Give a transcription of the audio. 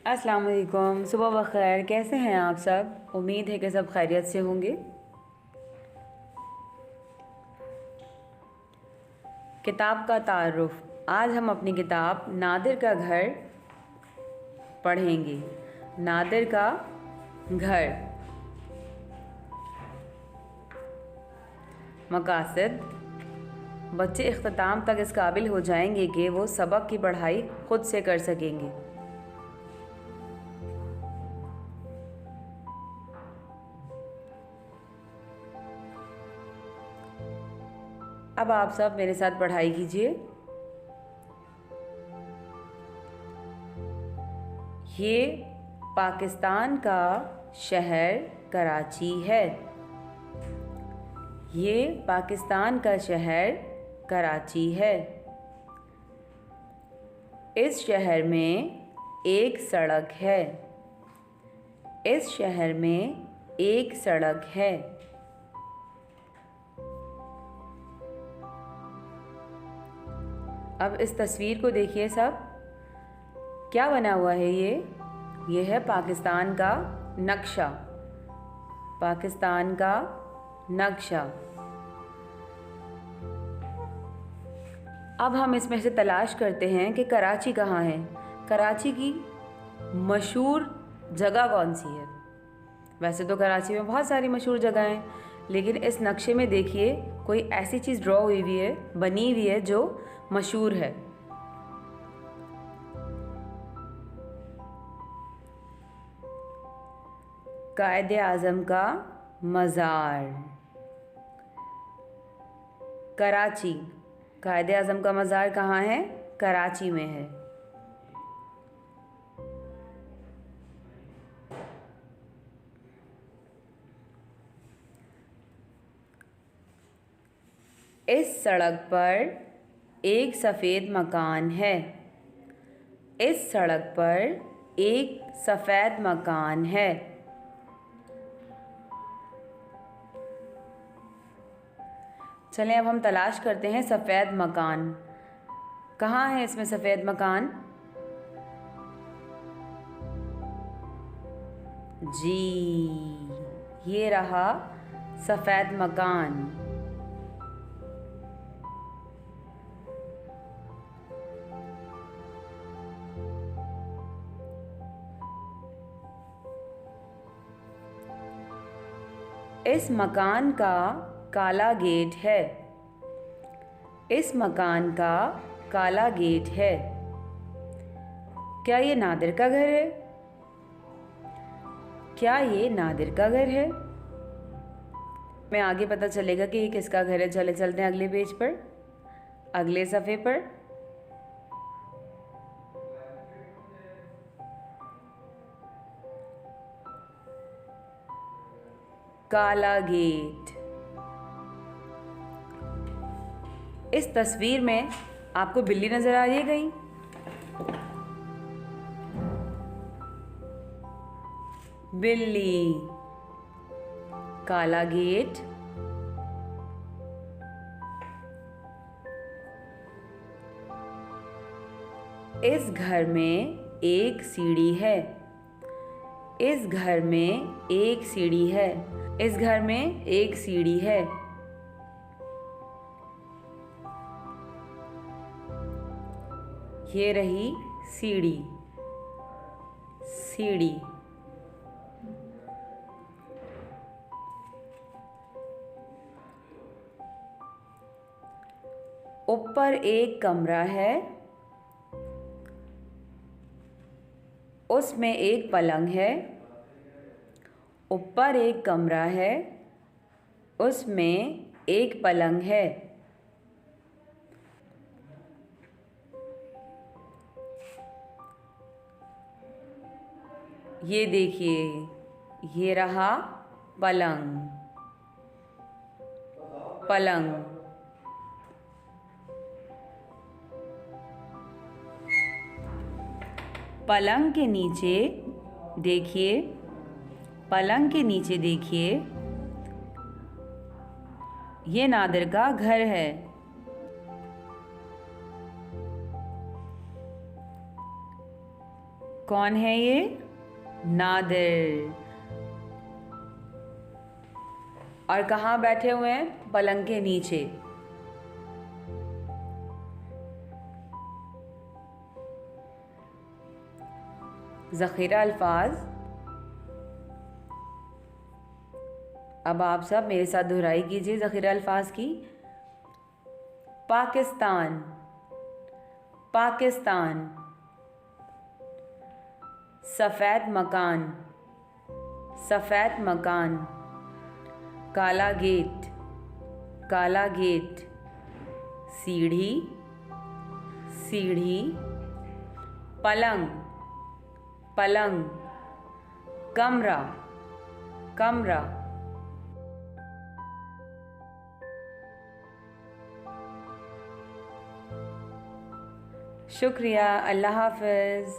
अस्सलाम वालेकुम, सुबह बख़ैर। कैसे हैं आप सब? उम्मीद है कि सब खैरियत से होंगे। किताब का तारुफ़। आज हम अपनी किताब नादिर का घर पढ़ेंगे। नादिर का घर। मकासद। बच्चे इख्तिताम तक इस काबिल हो जाएंगे कि वो सबक की पढ़ाई ख़ुद से कर सकेंगे। अब आप सब मेरे साथ पढ़ाई कीजिए। ये पाकिस्तान का शहर कराची है। ये पाकिस्तान का शहर कराची है। इस शहर में एक सड़क है। इस शहर में एक सड़क है। अब इस तस्वीर को देखिए सब। क्या बना हुआ है ये है पाकिस्तान का नक्शा। पाकिस्तान का नक्शा। अब हम इसमें से तलाश करते हैं कि कराची कहाँ है। कराची की मशहूर जगह कौन सी है? वैसे तो कराची में बहुत सारी मशहूर जगह हैं, लेकिन इस नक्शे में देखिए कोई ऐसी चीज़ ड्रॉ हुई हुई है, बनी हुई है जो मशहूर है। कायदे आज़म का मज़ार। कराची। कायदे आज़म का मज़ार कहाँ है? कराची में है। इस सड़क पर एक सफ़ेद मकान है। इस सड़क पर एक सफ़ेद मकान है। चलें अब हम तलाश करते हैं सफ़ेद मकान। कहाँ है इसमें सफ़ेद मकान? जी, ये रहा सफ़ेद मकान। इस मकान का काला गेट है। इस मकान का काला गेट है। क्या ये नादिर का घर है? क्या ये नादिर का घर है? मैं आगे पता चलेगा कि ये किसका घर है। चलते हैं अगले पेज पर, अगले सफ़े पर। काला गेट। इस तस्वीर में आपको बिल्ली नजर आ रही है कहीं? बिल्ली। काला गेट। इस घर में एक सीढ़ी है। इस घर में एक सीढ़ी है। इस घर में एक सीढ़ी है। ये रही सीढ़ी। सीढ़ी। ऊपर एक कमरा है। उसमें एक पलंग है। ऊपर एक कमरा है। उसमें एक पलंग है। ये देखिए, ये रहा पलंग। पलंग। पलंग के नीचे देखिए, पलंग के नीचे देखिए, ये नादिर का घर है। कौन है ये? नादिर। और कहाँ बैठे हुए हैं? पलंग के नीचे। ज़ख़ीरा अल्फाज। अब आप सब मेरे साथ दोहराई कीजिए ज़ख़ीरा अल्फाज की। पाकिस्तान, पाकिस्तान। सफ़ेद मकान, सफ़ेद मकान। काला गेट, काला गेट। सीढ़ी, सीढ़ी। पलंग, पलंग। कमरा, कमरा। शुक्रिया। अल्लाह हाफ़िज़।